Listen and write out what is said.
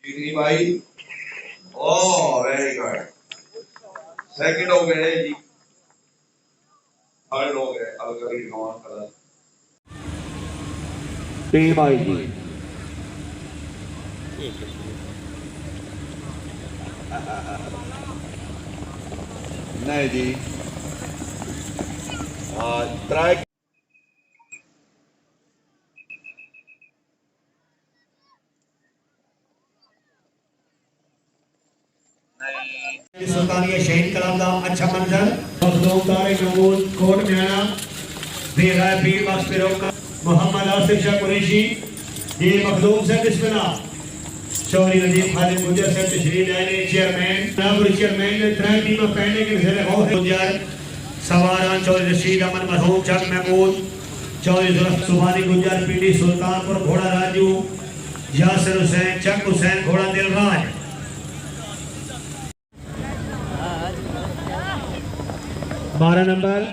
पीली भाई ओ very good second हो गए जी थर्ड हो गए अब कभी नॉन कलर टीम आई जी नहीं जी ट्राई सुल्तानिया शहीद कलाम का अच्छा मंजर मखदूम तारिक महमूद कोट मियाना बेरा पीर बख्श फिरोका मोहम्मद आसिफ शाह कुरैशी ये मखदूम से बिस्मिल्लाह चौधरी नजीब खालिद गुजर से तशरीफ लाए चेयरमैन नागुर चेयरमैन ने तरह टीम पहने के जरिए बहुत गुजर सवारान चौधरी रशीद अमन मरहूम चक महमूद चौधरी जुल्फ सुभानी गुजर पीडी सुल्तानपुर घोड़ा राजू यासिर हुसैन चक हुसैन घोड़ा दिलराज 12 नंबर